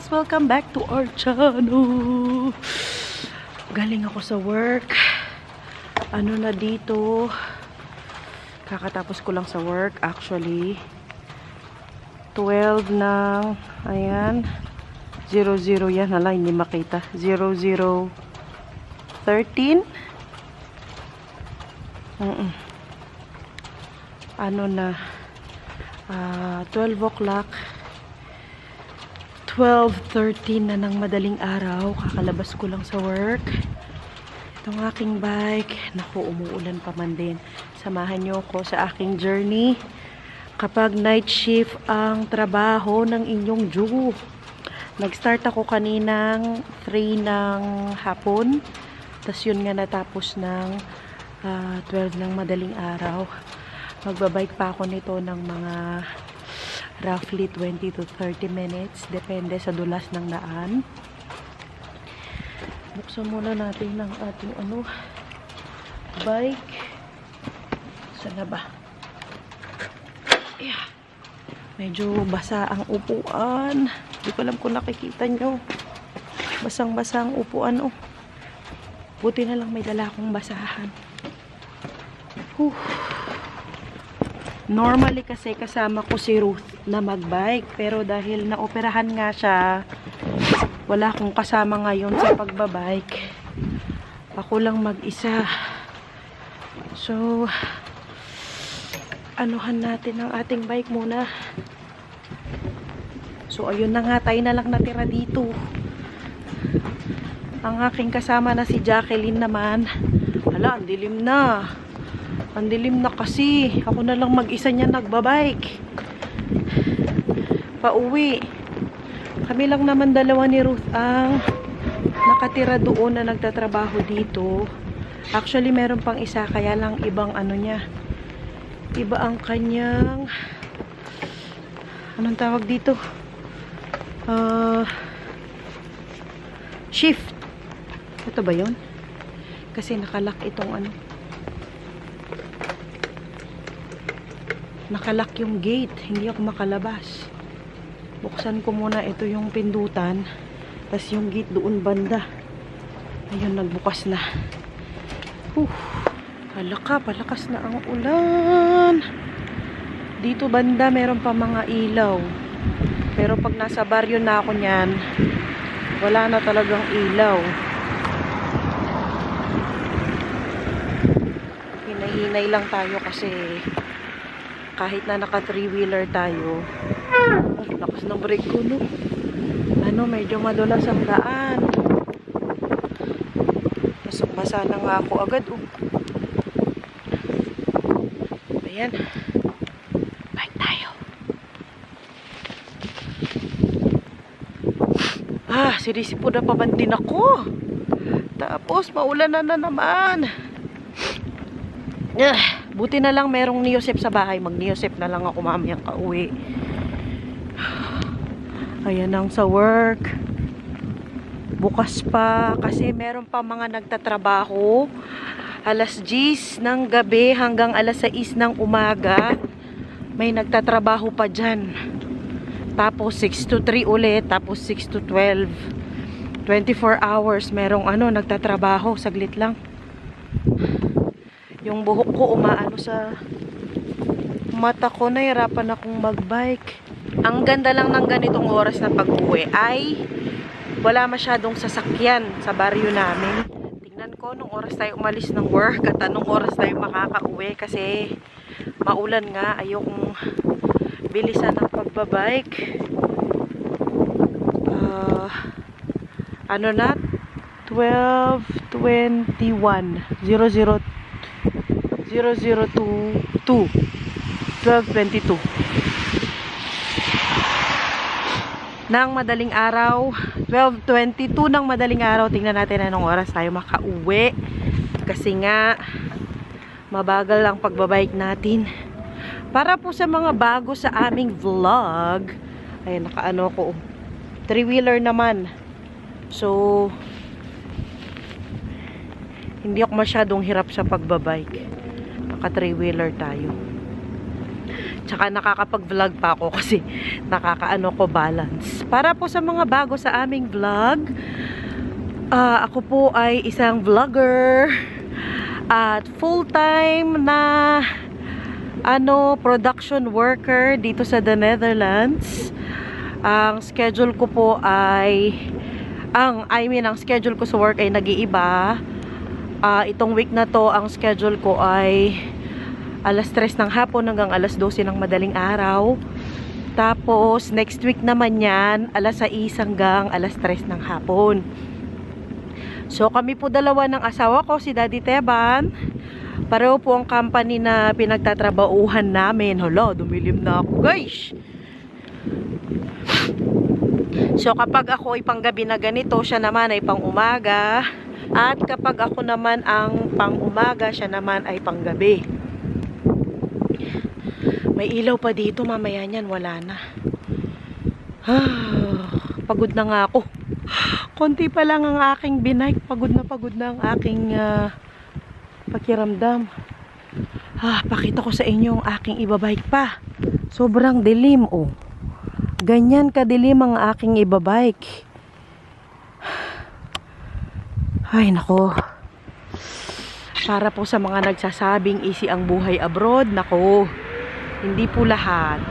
guys! Welcome back to our channel! Galing ako sa work. Ano na dito? Kakatapos ko lang sa work. Actually, 12 ng, ayan, 00 yan. Hala, hindi makita. 0013. Ano na, 12 o'clock. 12:13 na ng madaling araw. Kakalabas ko lang sa work. Itong aking bike. Naku, umuulan pa man din. Samahan nyo ko sa aking journey. Kapag night shift ang trabaho ng inyong Diyo. Nag-start ako kaninang 3 ng hapon. Tapos yun nga natapos ng 12 ng madaling araw. Magbabike pa ako nito ng mga roughly 20 to 30 minutes. Depende sa dulas ng daan. Buksan muna natin ang ating bike. Saan na ba? Yeah. Medyo basa ang upuan. Hindi ko alam kung nakikita nyo. Basang-basa ang upuan. Oh. Buti na lang may dala akong basahan. Normally kasi kasama ko si Ruth na magbike. Pero dahil naoperahan nga siya, wala akong kasama ngayon sa pagbabike. Ako lang mag-isa. So, anuhan natin ang ating bike muna. So, ayun na nga. Tayo na lang natira dito. Ang aking kasama na si Jacqueline naman. Hala, ang dilim na. Ang dilim na kasi. Ako na lang mag-isa niya nagbabike. Pauwi. Kami lang naman dalawa ni Ruth ang nakatira doon na nagtatrabaho dito. Actually, meron pang isa. Kaya lang ibang niya. Iba ang kanyang anong tawag dito? Shift. Ito ba yun? Kasi nakalak itong nakalak yung gate. Hindi ako makalabas. Buksan ko muna ito yung pindutan. Tapos yung gate doon banda. Ayun, nagbukas na. Palakas na ang ulan. Dito banda meron pa mga ilaw. Pero pag nasa baryo na ako niyan, wala na talagang ilaw. Hinay-hinay lang tayo kasi kahit na naka 3-wheeler tayo. Lakas ng brake ko, no? Medyo madulas ang daan. Basang-basa na nga ako agad, oh. Ayan. Bike tayo. Sinisipod na pa man din ako. Tapos, maulan na naman. Buti na lang merong Neosep sa bahay. Mag-Neosep na lang ako mamayang kauwi. Ayan ang sa work. Bukas pa. Kasi meron pa mga nagtatrabaho. Alas 10 ng gabi hanggang alas 6 ng umaga. May nagtatrabaho pa dyan. Tapos 6 to 3 ulit. Tapos 6 to 12. 24 hours. Merong nagtatrabaho. Saglit lang. Yung buhok ko umaano sa mata ko. Nahirapan akong magbike. Ang ganda lang ng ganitong oras na pag-uwi ay wala masyadong sasakyan sa baryo namin. Tingnan ko nung oras tayo umalis ng work at anong oras tayo makakauwi kasi maulan nga. Ayokong bilisan ng pagbabike. 12:21 0022 12:22 ng madaling araw. 12:22 ng madaling araw. Tingnan natin anong oras tayo makauwi kasi nga mabagal ang pagbabike natin. Para po sa mga bago sa aming vlog, ay nakaano ko 3-wheeler naman. So hindi ako masyadong hirap sa pagbabike. Naka 3-wheeler tayo. Tsaka nakakapag-vlog pa ako kasi nakakaano ko balance. Para po sa mga bago sa aming vlog, ako po ay isang vlogger at full-time na production worker dito sa the Netherlands. Ang schedule ko po ay ang schedule ko sa work ay nag-iiba. Itong week na to, ang schedule ko ay alas 3 ng hapon hanggang alas 12 ng madaling araw. Tapos, next week naman yan, alas 6 hanggang alas 3 ng hapon. So, kami po dalawa ng asawa ko, si Daddy Teban. Pareho po ang company na pinagtatrabauhan namin. Hala, dumilim na ako, guys. So, kapag ako ay panggabi na ganito, siya naman ay pang umaga. At kapag ako naman ang pang umaga, siya naman ay panggabi. May ilaw pa dito, mamaya niyan wala na. Pagod na nga ako. Konti pa lang ang aking binike. Pagod na ang aking pakiramdam. Pakita ko sa inyo ang aking ibabike pa. Sobrang dilim, oh. Ganyan kadilim ang aking ibabike. Ay, nako. Para po sa mga nagsasabing easy ang buhay abroad, nako. Hindi po lahat.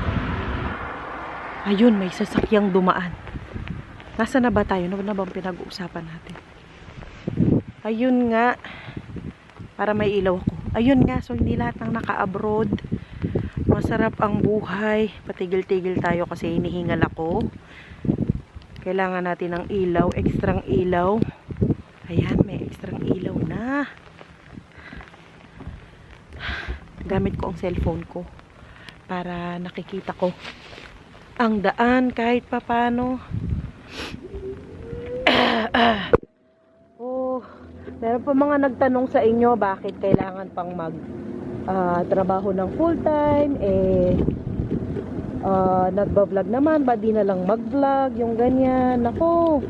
Ayun, may sasakyang dumaan. Nasa na ba tayo? Ano na bang pinag-uusapan natin? Ayun nga. Para may ilaw ako. Ayun nga, so hindi lahat ng naka-abroad. Masarap ang buhay. Patigil-tigil tayo kasi hinihingal ako. Kailangan natin ng ilaw, ekstrang ilaw. Ayan, may ekstrang ilaw na. Gamit ko ang cellphone ko para nakikita ko ang daan kahit papano. Meron pa mga nagtanong sa inyo bakit kailangan pang trabaho ng full time, nagba-vlog naman, ba di na lang mag-vlog, yung ganyan. Nako,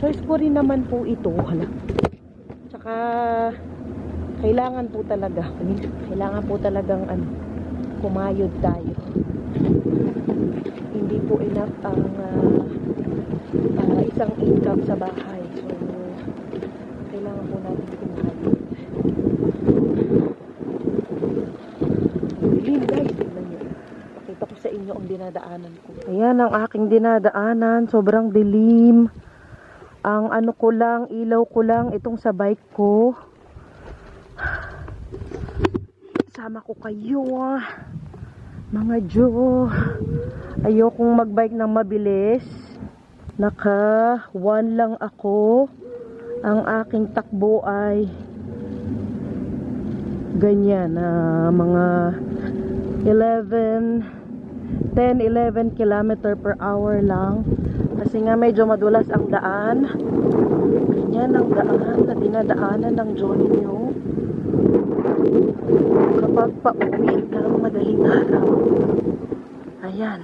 choice ko rin naman po ito. Tsaka kailangan po talagang kumayod tayo. Hindi po enough ang isang income sa bahay. So, kailangan po natin kumayod. Dilim, guys. Pakita ko sa inyo ang dinadaanan ko. Ayan ang aking dinadaanan. Sobrang dilim. Ang ilaw ko lang itong sa bike ko. Sama ko kayo, mga Jo. Ayokong magbike ng mabilis. Naka 1 lang ako. Ang aking takbo ay ganyan, mga 10-11 km per hour lang. Kasi nga medyo madulas ang daan. Ganyan ang daan na dinadaanan ng Johnny nyo kapag pauwi ng madaling araw. Ayan.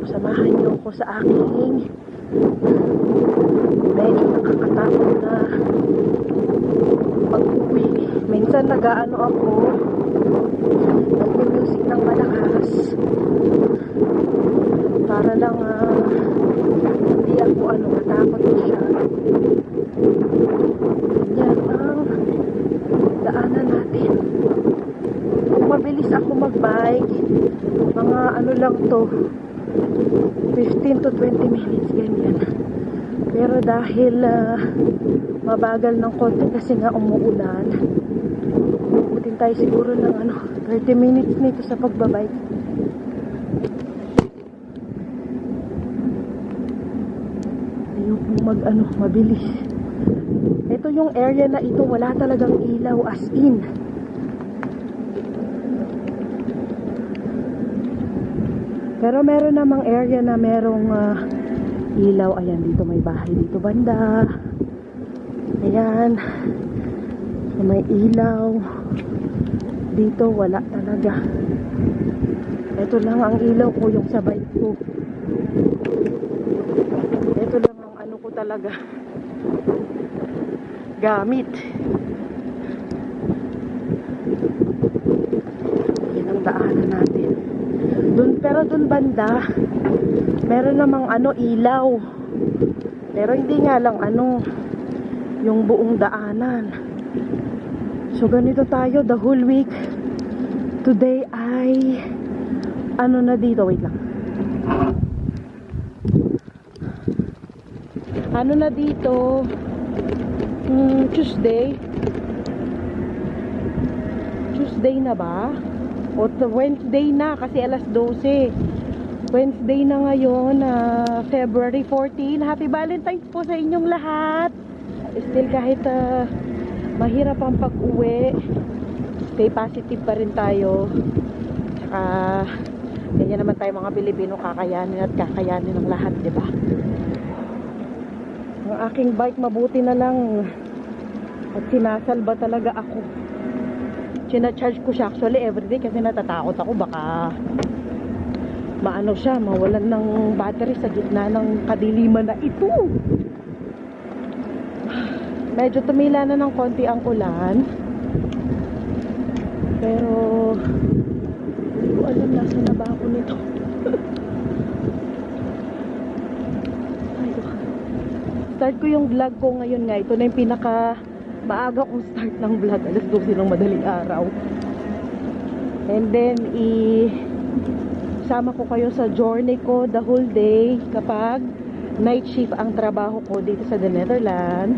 Samahan nyo ko sa aking medyo nakakatakot na pag-uwi. Minsan nag-aano ako, nag-music ng malakas para lang hindi ako matakot masyado. Yan ang daanan natin. Kung mabilis ako mag-bike, mga lang to, 15 to 20 minutes, ganyan. Pero dahil mabagal ng konti kasi nga umuulan, ubutin tayo siguro ng 30 minutes nito sa pagbabike. Ayun mabilis. Ito yung area na ito, wala talagang ilaw, as in. Pero meron namang area na merong ilaw. Ayan, dito may bahay dito banda. Ayan. May ilaw. Dito wala talaga. Ito lang ang ilaw ko, yung sa bike ko. Ito lang ang ko talaga gamit. Ayan Pero dun banda, meron namang ilaw. Pero hindi nga lang yung buong daanan. So ganito tayo the whole week. Today ay na dito, wait lang. Na dito? Tuesday. Tuesday na ba? O Wednesday na kasi alas 12. Wednesday na ngayon, February 14. Happy Valentine's po sa inyong lahat. Still kahit mahirap ang pag-uwi, stay positive pa rin tayo. Tsaka ganyan naman tayo mga Pilipino, kakayanin at kakayanin ng lahat, diba? Ang aking bike mabuti na lang at sinasalba talaga ako. Sinacharge ko siya actually everyday kasi natatakot ako baka mawalan ng battery sa gitna ng kadiliman na ito. Medyo tumila na ng konti ang ulan, pero hindi ko alam nasa na ba ako nito. Start ko yung vlog ko ngayon nga. Ito na yung pinaka maaga kong start ng vlog. Alas 12 ng madaling araw. And then sama ko kayo sa journey ko the whole day kapag night shift ang trabaho ko dito sa the Netherlands.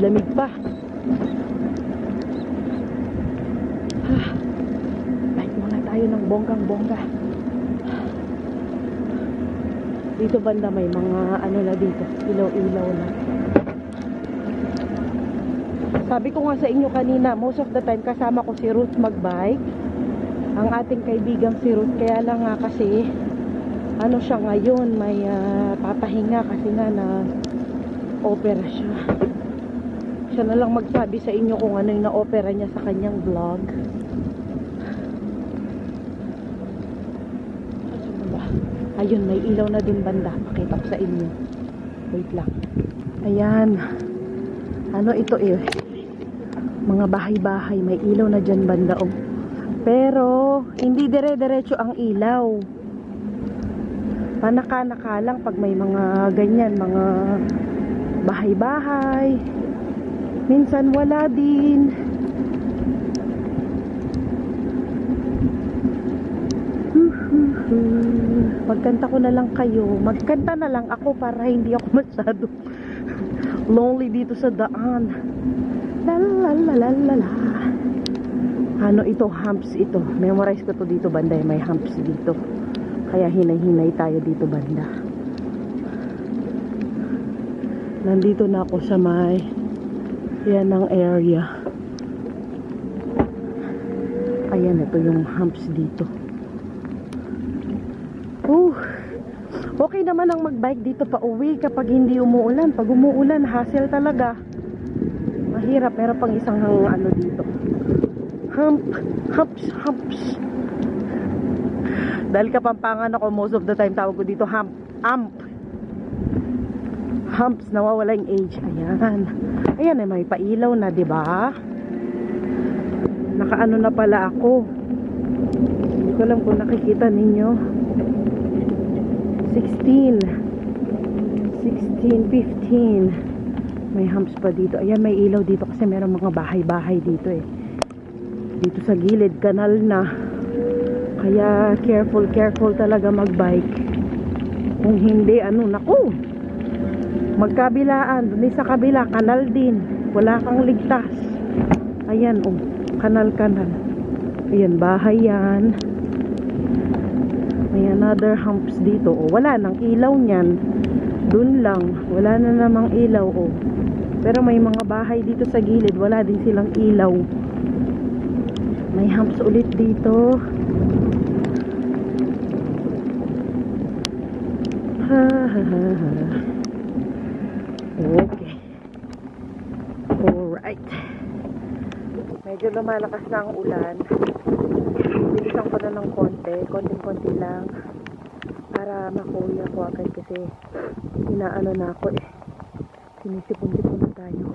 Lamig pa. Bike muna tayo ng bonggang-bongga. Dito banda may mga na dito, ilaw-ilaw na. Sabi ko nga sa inyo kanina, most of the time kasama ko si Ruth magbike. Ang ating kaibigang si Ruth, kaya lang nga kasi siya ngayon, may papahinga kasi nga na opera siya. Siya na lang magsabi sa inyo kung ano yung na-opera niya sa kanyang vlog. Ayun, may ilaw na din banda. Pakita ko sa inyo. Wait lang. Ayan. Ito mga bahay-bahay. May ilaw na dyan banda. Pero, hindi dire-diretso ang ilaw. Panaka-naka lang pag may mga ganyan, mga bahay-bahay. Minsan wala din. Magkanta ko na lang kayo. Magkanta na lang ako para hindi ako masyado lonely dito sa daan. La la la la la la. Ito, humps ito. Memorize ko to dito banda. May humps dito. Kaya hinay-hinay tayo dito banda. Nandito na ako sa may yan ang area. Ayan, ito yung humps dito. Okay naman ang magbike dito pa uwi kapag hindi umuulan. Pag umuulan, hassle talaga. Mahirap. Meron pang isang dito. Humps. Dahil Kapampangan ako, most of the time tawag ko dito amp. Humps, nawawala yung age. Ayan, may pailaw na, diba? Nakaano na pala ako. Hindi ko alam kung nakikita ninyo. 16, 15. May humps pa dito. Ayan, may ilaw dito kasi meron mga bahay-bahay dito Dito sa gilid, kanal na. Kaya careful talaga magbike. Kung hindi, naku. Magkabilaan, dun sa kabila, kanal din. Wala kang ligtas. Ayan, kanal. Ayan, bahay yan. May another humps dito. Wala nang ilaw niyan. Dun lang. Wala na namang ilaw. Pero may mga bahay dito sa gilid. Wala din silang ilaw. May humps ulit dito. Okay. Alright. Medyo lumalakas na ang ulan. Bilisan ko na ng konting-konti lang para makuha ko agad kasi inaano na ako sinisipon-sipon na tayo.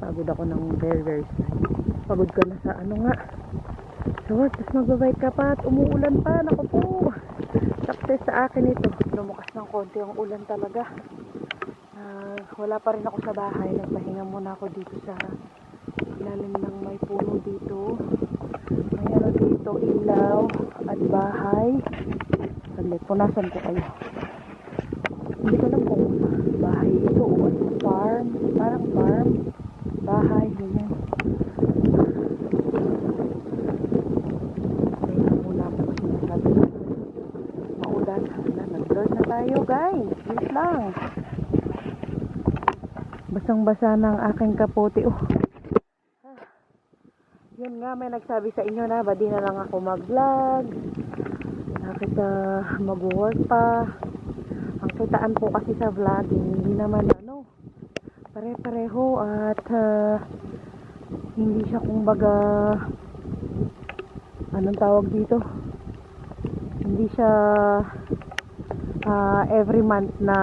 Pagod ako ng very slow. Pagod ko na sa So, tapos magbabike ka pa at umuulan pa. Naku po. Success sa akin ito. Lumukas ng konti ang ulan talaga. Wala pa rin ako sa bahay. Nagpahinga muna ako dito sa ilalim ng may puno dito. May ano dito, ilaw at bahay. Saglit, punasan ko kayo. Hindi ko alam kung bahay ito o farm. Parang farm. Bahay, ganyan. Muna po kasi nasabi na maulan. Nag-vlog na tayo guys. Please lang. Basang-basa ng aking kapote. Yun nga, may nagsabi sa inyo na ba di na lang ako mag-vlog. Bakit mag-work pa. Ang kitaan po kasi sa vlog, hindi naman pare-pareho at hindi siya kumbaga anong tawag dito, hindi siya every month na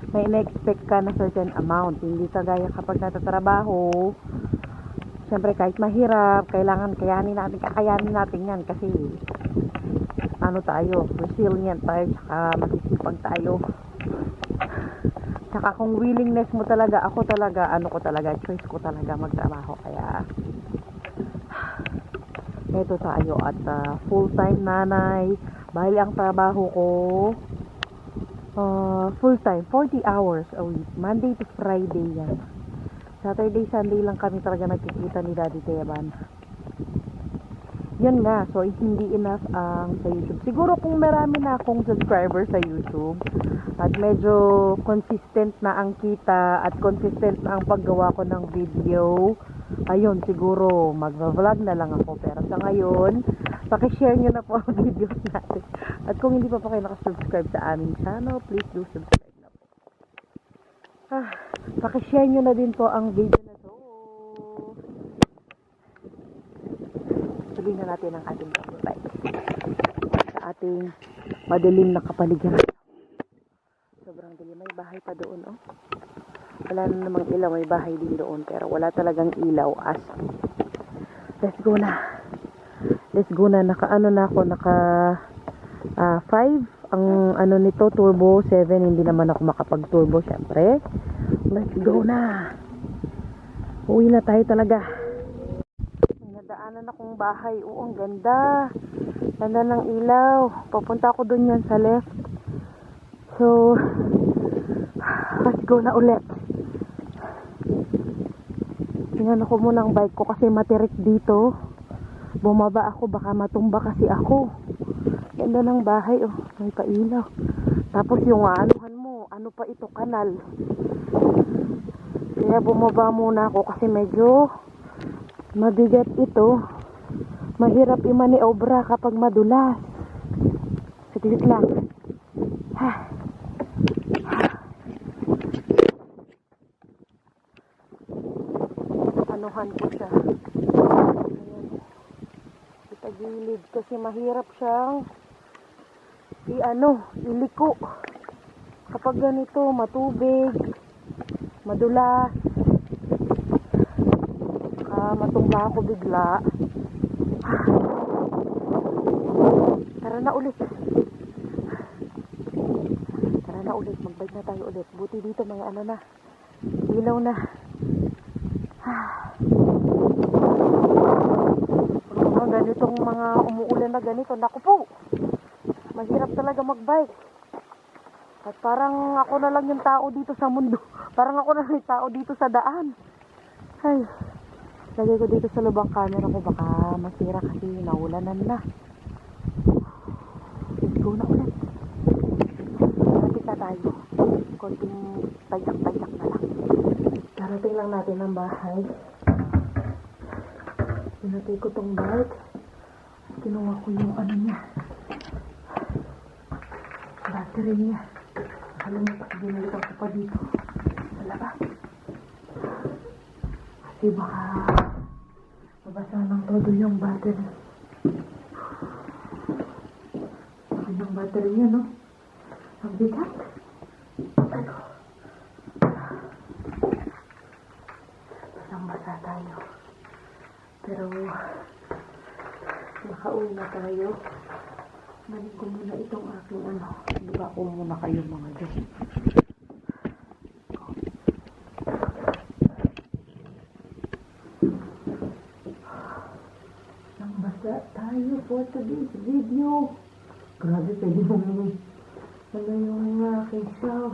may in-expect ka na certain amount. Hindi kagaya kapag natatrabaho, syempre kahit mahirap, kakayanin natin yan kasi tayo, resilient tayo, tsaka masisipag tayo. Tsaka kung willingness mo talaga, choice ko talaga magtrabaho. Kaya eto tayo at full-time nanay. Bali ang trabaho ko full-time, 40 hours a week. Monday to Friday yan. Saturday, Sunday lang kami talaga nagkikita ni Daddy Teban. Yun nga, so hindi enough sa YouTube. Siguro kung marami na akong subscribers sa YouTube at medyo consistent na ang kita at consistent na ang paggawa ko ng video, ayun, siguro magva-vlog na lang ako. Pero sa ngayon, pakishare nyo na po ang videos natin. At kung hindi pa kayo nakasubscribe sa aming channel, please do subscribe na po. Pakishare nyo na din po ang video na to. Tuloy na natin ang ating pagbabike sa ating madilim na kapaligiran. Sobrang dilim. May bahay pa doon, wala na namang ilaw. May bahay din doon pero wala talagang ilaw. Let's go na. Naka 5 ang nito, turbo 7. Hindi naman ako makapag turbo syempre. Let's go na. Uwi na tayo talaga. Nadaanan akong bahay. Ang ganda. Ganda ng ilaw. Papunta ako doon yan sa left. So, let's go na ulit. Tingnan ako muna ang bike ko kasi matirik dito. Bumaba ako, baka matumba kasi ako. Ganda ng bahay. May pailaw. Tapos yung ano pa ito, kanal. Kaya bumaba muna ako kasi medyo mabigat ito. Mahirap i-maniobra kapag madulas. Saglit lang. Anuhan ko siya. Itagilid kasi mahirap siyang iliko. Kapag ganito, matubig, madulas, matumba ako bigla. Tara na ulit, magbike na tayo ulit. Buti dito mga ilaw na. Ganitong mga umuulan na ganito, naku po, mahirap talaga magbike. At parang ako na lang yung tao dito sa mundo. Parang ako na lang yung tao dito sa daan. Ay, lagay ko dito sa lubang camera ko, baka masira kasi naulanan na. Let's go na ulit. Malapit na tayo. Konting tayak-tayak na lang. Darating lang natin ang bahay. Pinatay ko tong bike. Kinuha ko yung niya. Battery niya. Nakalimutan, binalikan ko pa dito. Wala ba? Kasi baka mabasa ng todo yung battery. Bakit yung battery niya, no? Ang bigat. Ano? Basang-basa tayo. Pero Nakauwi na tayo. Manin ko muna itong aking Diba ko muna kayo mga Diyos. Nang basa tayo for today's video. Grabe, pwede mong yung aking shawl.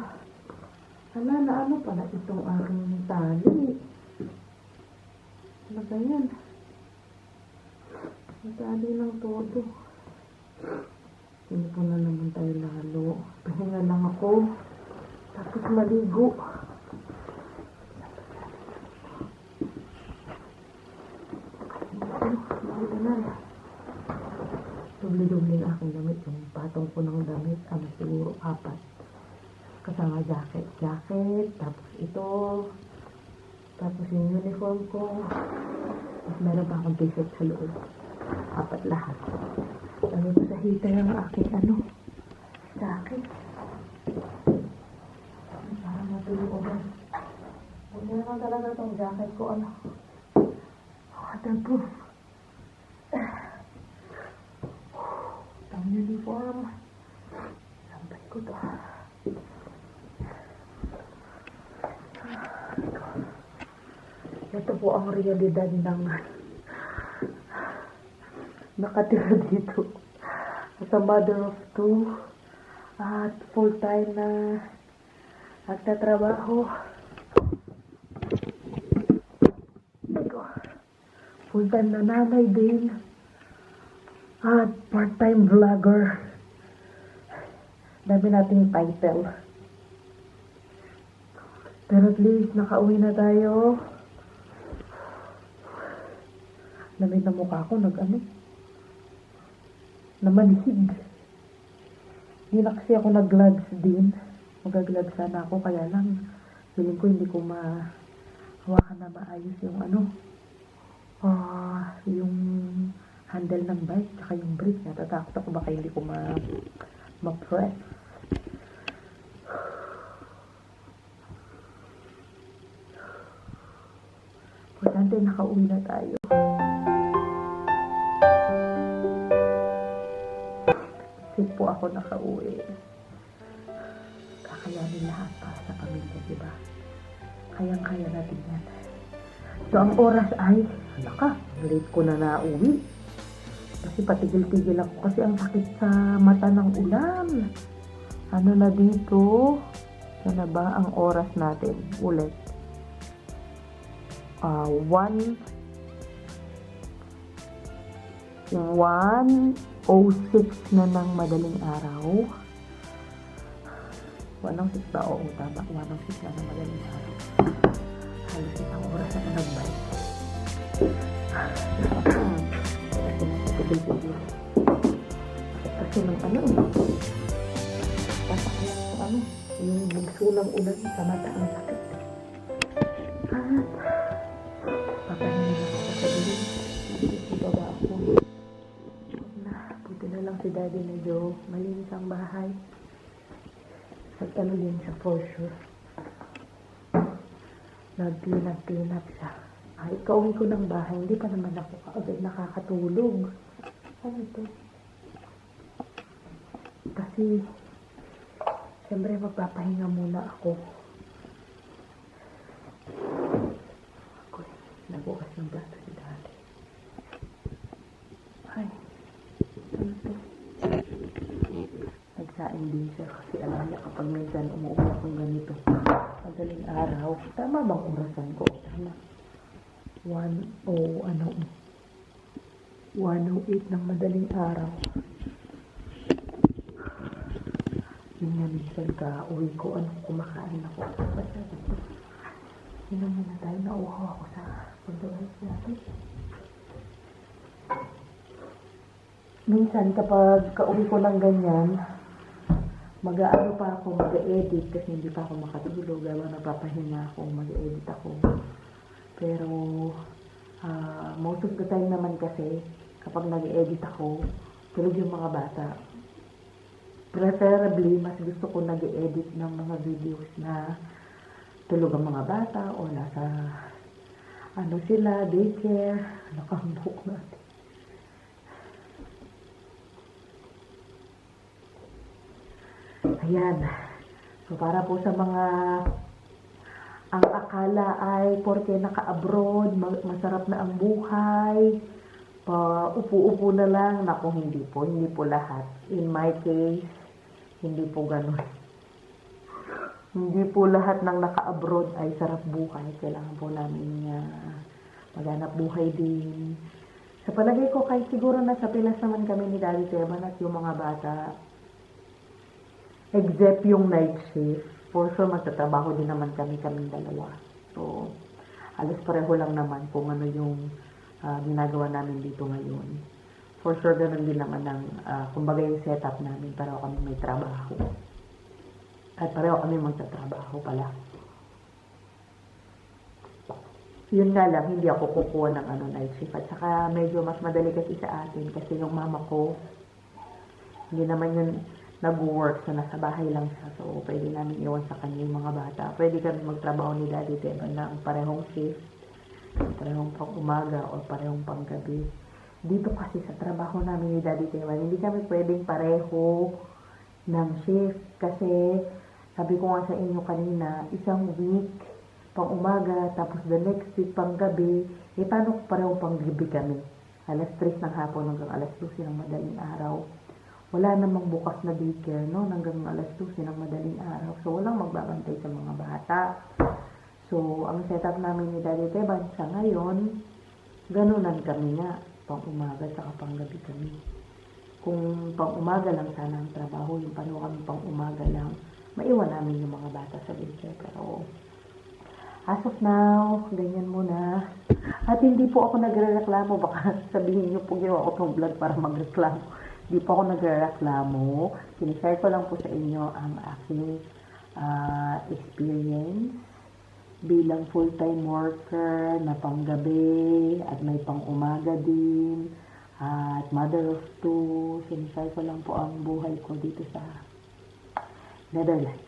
Na ano pala itong aking tali. Ano ba yan? Tali ng todo. Hindi po na naman tayo lalo. Pahinga lang ako. Tapos maligo. Dubli-dubli ang aking damit. Yung patong ko ng damit. Siguro 4. Kasama jacket. Tapos ito. Tapos yung uniform ko. At meron pa akong t-shirt sa loob. 4 lahat. Sabi ko sa heater ang aking jacket. Para matulog ko ba? Huwag naman talaga itong jacket ko. Waterproof. Itong uniform. Sampay ko to. Ito po ang realidad ng nakatira dito. As a mother of 2 at full-time na nagtatrabaho. Full-time na nanay din at part-time vlogger. Dami nating title. Pero at least nakauwi na tayo. Lamig na mukha ko, namanhid. Hindi na kasi ako nag-gloves din. Mag-gloves sana ako, kaya lang feeling ko hindi ko hawakan na maayos yung yung handle ng bike, tsaka yung brake. Natatakot ako baka hindi ko ma-press. Importante, nakauwi na tayo. Kasi po ako nakauwi. Kakayanin lahat para sa pamilya, diba? Kayang-kaya natin yan. So, ang oras ay, late ko na nauwi. Kasi patigil-tigil ako kasi ang sakit sa mata ng ulan. Ano na dito? Ano ba ang oras natin? Ulit. 1:06 na ng madaling araw. 1:06 ba? Oo, tama. 1:06 na ng madaling araw. Halos isang oras na nag-bike. Kasi ng pasakyan yung magsulang ulan sa mata ang sakit. Papahinga na ako sa dilim. Ibaba ako. Buti na lang si Daddy na Joe. Malinis ang bahay. Din siya for sure. Nag-clean up siya. Ikauwi ko ng bahay. Hindi pa naman ako kaagad nakakatulog. Ano ito? Kasi siyempre magpapahinga muna ako. Nabukas ng plato si Daddy. Ay, ano to? Nagsaing din siya kasi alam niya kapag minsan umuwi akong ganito. Madaling araw. Tama bang orasan ko? Tama. 1:08 ng madaling araw. Yun nga minsan ka uwi ko, kumakain ako. Basta dito. Yun na muna tayo, nauhaw ako sa pagdawais natin. Minsan kapag kauwi ko ng ganyan, mag-aano pa ako, mag-edit kasi hindi pa ako makatulog. Gawa nagpapahinga ako, mag-edit ako. Pero most of the time naman kasi kapag nag-edit ako, tulog yung mga bata. Preferably, mas gusto ko nag-edit ng mga videos na tulog ang mga bata o nasa daycare, nakahambok natin. Ayan. So, para po sa mga ang akala ay porke naka-abroad, masarap na ang buhay, upo-upo na lang. Naku, hindi po lahat. In my case, hindi po ganun. Hindi po lahat ng naka-abroad ay sarap buhay. Kailangan po namin maghanap buhay din. Sa palagay ko, kahit siguro nasa Pilas naman kami ni Daddy Teban at yung mga bata, except yung night shift, for sure magtatrabaho din naman kaming dalawa. So, alas pareho lang naman kung ano yung ginagawa namin dito ngayon. For sure, ganun din naman ang, kumbaga yung setup namin, pareho kami may trabaho. At pareho kami magtatrabaho pala. Yun nga lang, hindi ako kukuha ng night shift. At saka medyo mas madali kasi sa atin kasi yung mama ko, hindi naman yun nag-work, so nasa bahay lang siya. So, pwede namin iwan sa kanya yung mga bata. Pwede kami magtrabaho ni Daddy Teban ng parehong shift, parehong pang umaga o parehong pang gabi. Dito kasi sa trabaho namin ni Daddy Teban, hindi kami pwedeng pareho ng shift. Kasi, sabi ko nga sa inyo kanina, isang week pang umaga, tapos the next week pang gabi, paano parehong pang gabi kami? Alas 3 ng hapon hanggang alas 12 ng madaling araw. Wala namang bukas na daycare, no? Hanggang alas 12 ng madaling araw. So, walang magbabantay sa mga bata. So, ang setup namin ni Daddy Teban sa ngayon, ganunan kami nga. Pang umaga at pang gabi kami. Kung pang umaga lang sana ang trabaho, yung paano kami pang umaga lang, maiwan namin yung mga bata sa daycare. Pero, as of now, ganyan muna. At hindi po ako nagre-reklamo. Baka sabihin niyo po ginawa ko tong vlog para magreklamo. Hindi po ako nagre-reklamo. Sinishare ko lang po sa inyo ang aking experience bilang full-time worker na panggabi at may pang-umaga din at mother of two. Sinishare ko lang po ang buhay ko dito sa Netherlands.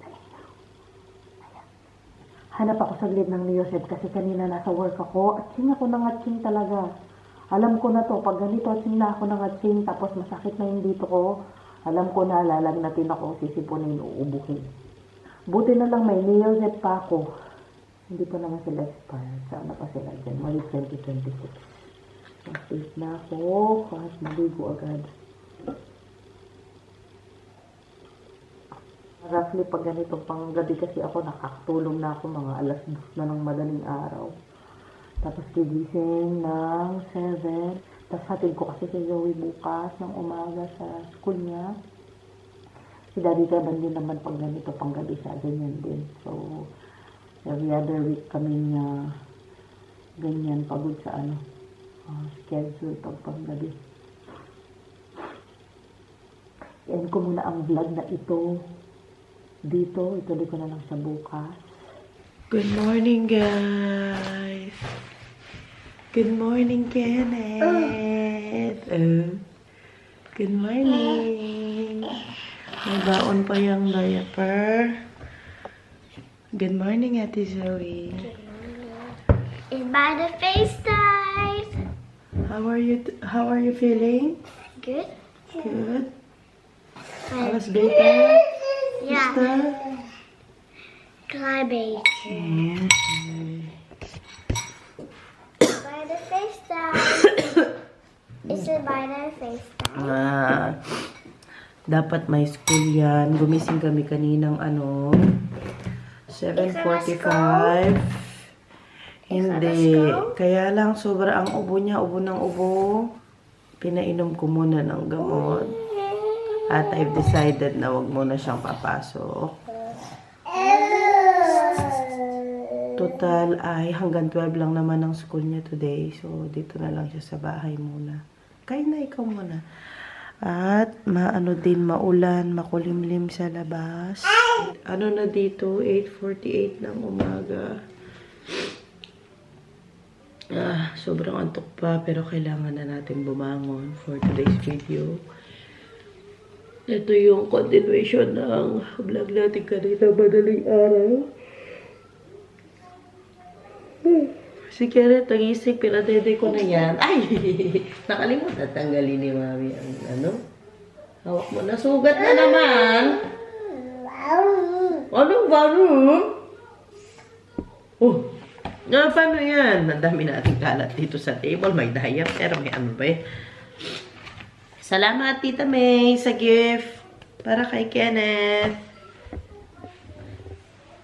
Hanap ako saglit ng Neosed kasi kanina nasa work ako at sing ako ng atsing talaga. Alam ko na to, pag ganito atsing na ako ng atsing tapos masakit na yung dito ko, alam ko na lalagnatin ako, sisipunin, uubuhin. Buti na lang may Neosed pa ako. Hindi pa naman sila expired. Sana pa sila dyan? Mali 2026. Safe na ako kahit maligo agad. Roughly pag ganitong panggabi kasi ako nakakatulong na ako mga alas 2 na ng madaling araw. Tapos gigising ng 7. Tapos hatid ko kasi si Zoe bukas ng umaga sa school niya. Si Daddy Teban din naman pag ganito panggabi siya, ganyan din. So, every other week kami ganyan pagod sa schedule pag panggabi. End ko muna ang vlog na ito. Dito, ituloy ko na lang sa bukas. Good morning, guys. Good morning, Kenneth. Good morning. May baon pa yung diaper. Good morning, Ate Zoe. It's by the FaceTime. How are you feeling? Good. Good. Alles beter? Yeah. Sister? Climate. Yeah. By the FaceTime. Is it by the FaceTime? Dapat may school yan. Gumising kami kaninang 7:45. Hindi. Kaya lang sobra ang ubo niya. Ubo ng ubo. Pinainom ko muna ng gamot. At I've decided na wag muna siyang papasok. Total ay hanggang 12 lang naman ang school niya today. So, dito na lang siya sa bahay muna. Kaya na ikaw muna. At din maulan, makulimlim sa labas. Ano na dito? 8:48 ng umaga. Sobrang antok pa pero kailangan na natin bumangon for today's video. Ito yung continuation ng vlog natin kanina madaling araw. Si Kenneth nagising, pinadede ko na yan. Ay! Nakalimutan tanggalin ni Mami ang hawak mo. Nasugat na naman. Anong bathroom? Oh, paano yan? Ang dami nating kalat dito sa table. May diaper, may ano ba eh. Salamat, Tita May, sa gift. Para kay Kenneth.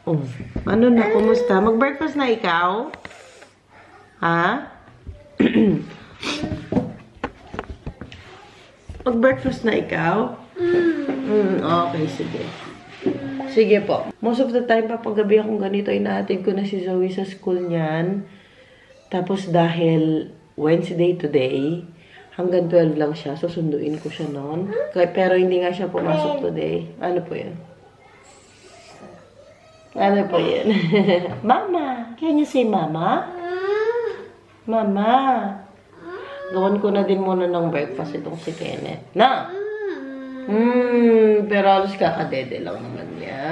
Oh, ano na, kumusta? Mag-breakfast na ikaw? Ha? Mag-breakfast na ikaw? Okay, sige. Sige po. Most of the time, papagabi akong ganito, inahatid ko na si Zoe sa school niyan. Tapos dahil Wednesday today, hanggang 12 lang siya, susunduin ko siya noon. Pero hindi nga siya pumasok today. Ano po yan? Ano po yan? Mama! Can you say mama? Mama! Gawan ko na din muna ng breakfast itong si Kenneth. Na! Pero alos kakadede lang naman niya.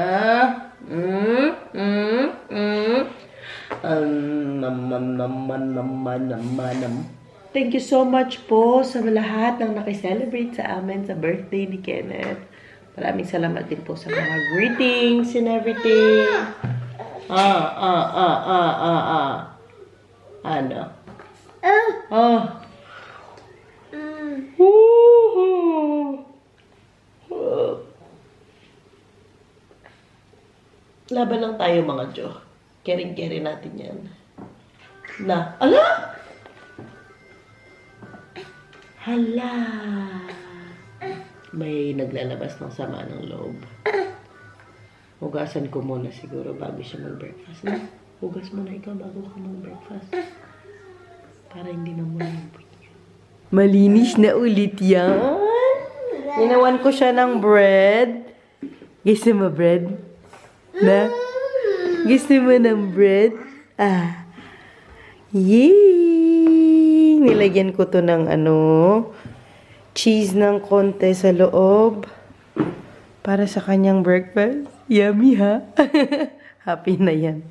Thank you so much po sa lahat ng nakiselebrate sa amin sa birthday ni Kenneth. Maraming salamat din po sa mga greetings and everything. Ano? Laban lang tayo mga Jo. Kering-kering natin yan. Na, ala! Hala! May naglalabas ng sama ng loob. Hugasan ko muna siguro bago siya mag-breakfast. Na, hugas muna ikaw bago ka mag-breakfast. Para hindi na muna yung puwit niya. Malinis na ulit yan. Ginawan ko siya ng bread. Gusto mo bread? Na? Gusto mo ng bread? Yay! Nilagyan ko to ng cheese ng konti sa loob. Para sa kanyang breakfast. Yummy ha? Happy na yan.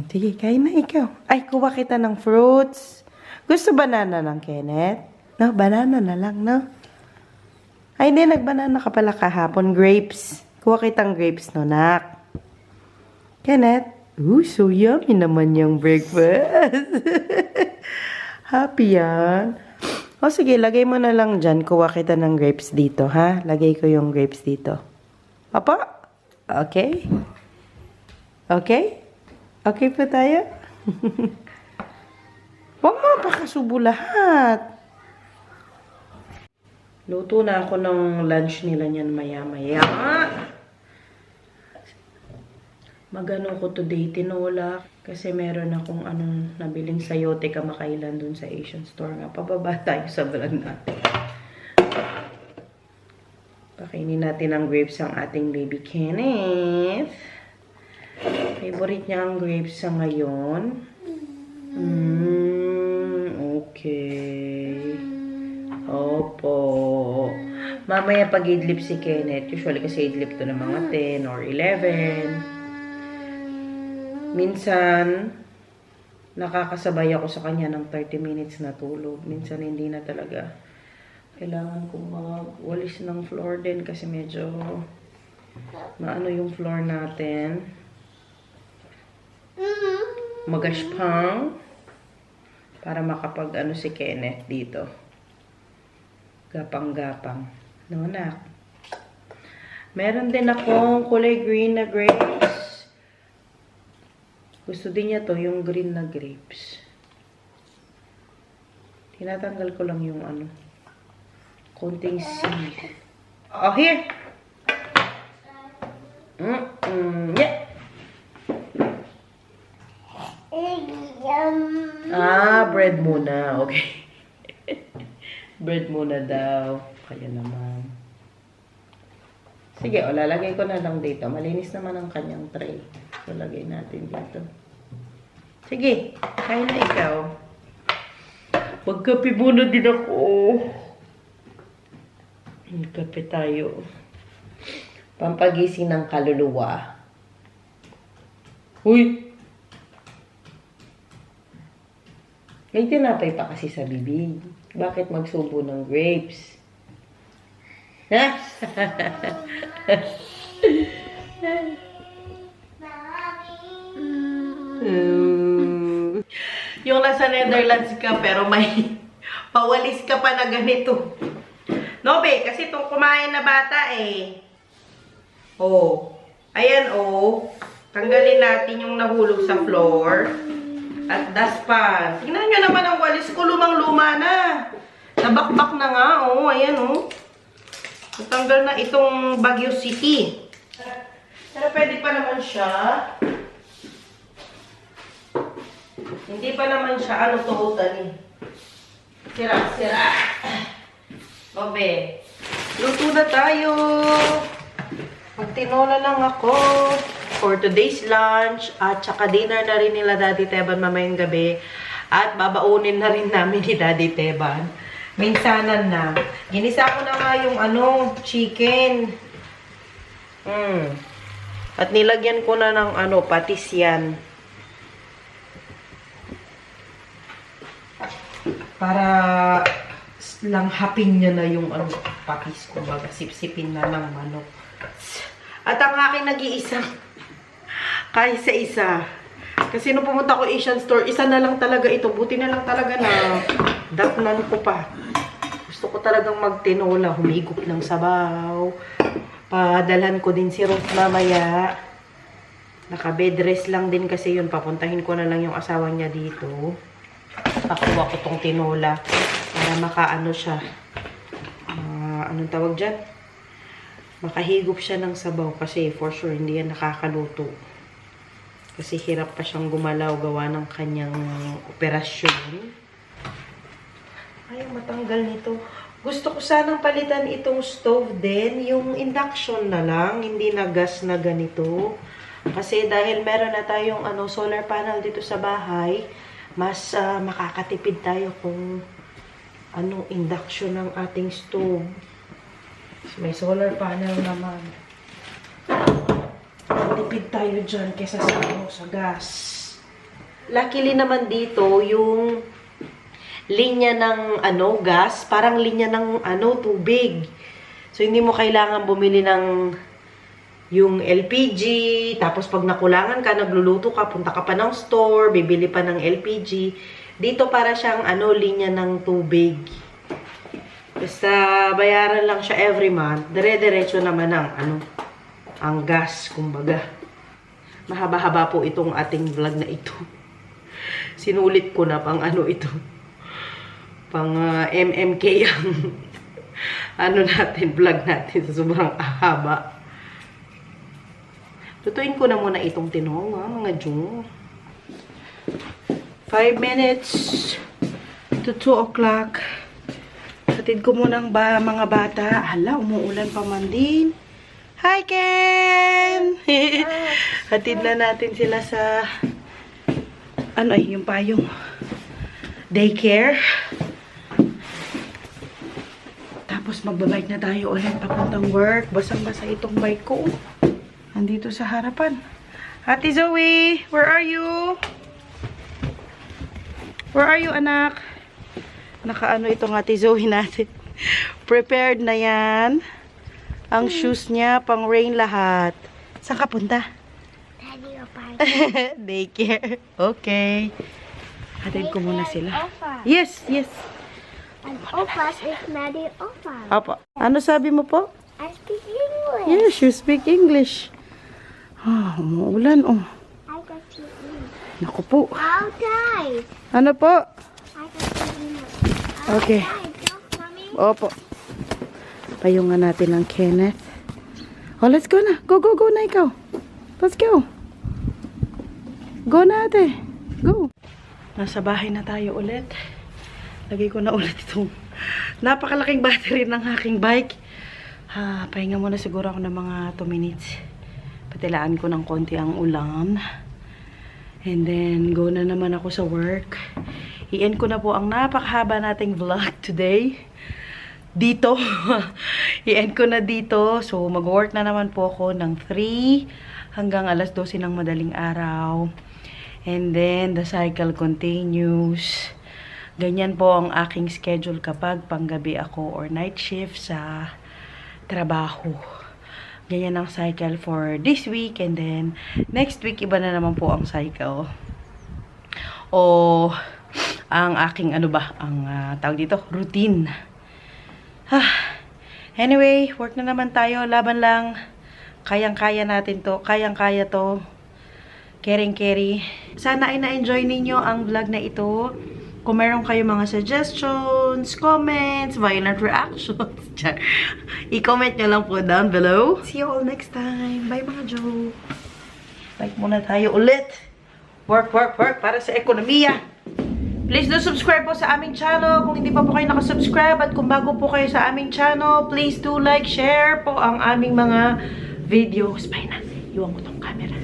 Sige, kain na ikaw. Ay, kuha kita ng fruits. Gusto banana ng Kenneth? No, banana na lang, no? Ay, hindi, nagbanana ka pala kahapon. Grapes. Kuha kitang grapes, no, nak? Kenneth? So yummy naman yung breakfast. Happy yan. O, sige, lagay mo na lang dyan. Kuha kita ng grapes dito, ha? Lagay ko yung grapes dito. Papa? Okay? Okay? Okay po tayo? Huwag mo pakasubo lahat. Luto na ako ng lunch nila niyan maya-maya. Magano ko today, tinola. Kasi meron akong nabiling sayote kamakailan dun sa Asian store nga. Pababa tayo sa vlog natin. Pakainin natin ang grapes ang ating baby Kenneth. Favorite niya ang grapes sa ngayon. Okay. Opo. Mamaya pag idlip si Kenneth, usually kasi idlip to ng mga 10 or 11. Minsan, nakakasabay ako sa kanya ng 30 minutes na tulog. Minsan hindi na talaga. Kailangan kong walis ng floor din kasi medyo maano yung floor natin. Magaspang. Para makapag si Kenneth dito. Gapang-gapang. No, nak? Meron din akong kulay green na grapes. Gusto din niya to, yung green na grapes. Tinatanggal ko lang yung konting seed. Oh, here! Yeah! Bread muna. Okay. Bread muna daw. Kaya naman. Sige, lalagay ko na lang dito. Malinis naman ang kanyang tray. So, lagay natin dito. Sige, kain na ikaw. Magkape muna din ako. Magkape tayo. Pampagising ng kaluluwa. Uy! May tinapay pa kasi sa bibig. Bakit magsubo ng grapes? Yung nasa Netherlands ka pero may pawalis ka pa na ganito. No, be, kasi itong kumain na bata eh. Oh. Ayan, oh. Tanggalin natin yung nahulog sa floor. At dustpan. Tingnan nyo naman ang walis ko, lumang-luma na. Nabakbak na nga, oh. Ayan, oh. Natanggal na itong Baguio City. Pero pwede pa naman siya. Hindi pa naman siya, ano, totally. Sira. Obe. Luto na tayo. Magtinola lang ako for today's lunch. At saka dinner na rin nila Daddy Teban mamayang gabi. At babaunin na rin namin ni Daddy Teban. Minsanan na. Ginisa ko na nga yung ano, chicken. At nilagyan ko na ng ano, patis yan. Para lang hapin niya na yung ano, patis. Kumbaga, sipsipin na ng manok. At ang aking nag-iisang kaysa-isa. Kasi nung pumunta ko Asian store, isa na lang talaga ito. Buti na lang talaga na datnan ko pa. Gusto ko talagang magtinola, humigop ng sabaw. Padalhan ko din si Ruth mamaya. Naka-bedrest lang din kasi yun. Papuntahin ko na lang yung asawa niya dito. Pakuha ko tong tinola para makaano siya. Anong tawag dyan? Makahigop siya ng sabaw kasi for sure hindi yan nakakaluto. Kasi hirap pa siyang gumalaw gawa ng kanyang operasyon. Ayaw matanggal nito. Gusto ko sanang palitan itong stove din. Yung induction na lang, hindi na gas na ganito. Kasi dahil meron na tayong ano, solar panel dito sa bahay, mas makakatipid tayo kung ano, induction ng ating stove. So, may solar panel naman. Tipid tayo dyan kesa sa, ano, sa gas. Luckily naman dito, yung linya ng ano, gas, parang linya ng ano, tubig. So, hindi mo kailangan bumili ng yung LPG, tapos pag nakulangan ka, nagluluto ka, punta ka pa ng store, bibili pa ng LPG. Dito para siyang ano, linya ng tubig. Basta bayaran lang siya every month. Dire-diretso naman ang ano, ang gas, kumbaga. Mahaba-haba po itong ating vlog na ito. Sinulit ko na pang ano ito. Pang MMK ang ano natin, vlog natin. Sobrang haba. Lutuin ko na muna itong tinola, mga Jung. 5 minutes to 2 o'clock. Hatid ko muna ang mga bata. Hala, umuulan pa man din. Hi, Ken! Hatid na natin sila sa ano ay, yung payong daycare. Tapos magbabike na tayo ulit papuntang work. Basang-basa itong bike ko. Nandito sa harapan. Ate Zoe, where are you? Where are you, anak? Nakaano itong Ate Zoe natin. Prepared na yan. Ang shoes niya, pang rain lahat. Saan ka punta? Daddy Opar. Daycare. Okay. Hatid ko muna sila. Opar. Yes, yes. And Opar is Daddy Opar. Apo. Ano sabi mo po? I speak English. Yes, you speak English. Umuulan, oh. I can speak English. Naku po. Outside. Ano po? I can speak English. Okay. Outside. Go, mommy. Opo. Payungan natin ng Kenneth. Oh, let's go na. Go, go, go na ikaw. Let's go. Go na ate. Go. Nasa bahay na tayo ulit. Lagay ko na ulit itong napakalaking battery ng aking bike. Pahinga muna siguro ako ng mga 2 minutes. Patilaan ko ng konti ang ulan. And then, go na naman ako sa work. I-end ko na po ang napakahaba nating vlog today. Dito. I-end ko na dito. So, mag-work na naman po ako ng 3 hanggang alas 12 ng madaling araw. And then, the cycle continues. Ganyan po ang aking schedule kapag panggabi ako or night shift sa trabaho. Ganyan ang cycle for this week, and then next week iba na naman po ang cycle. O ang aking ang tawag dito, routine. Anyway, work na naman tayo, laban lang. Kayang-kaya natin to, kayang-kaya to. Caring-carry. Sana ay na-enjoy ninyo ang vlog na ito. Kung meron kayo mga suggestions, comments, violent reactions, i-comment nyo lang po down below. See you all next time. Bye mga Joe. Like muna tayo ulit. Work, work, work para sa ekonomiya. Please do subscribe po sa aming channel kung hindi pa po kayo nakasubscribe. At kung bago po kayo sa aming channel, please do like, share po ang aming mga videos. Bye na. Iwan ko tong camera.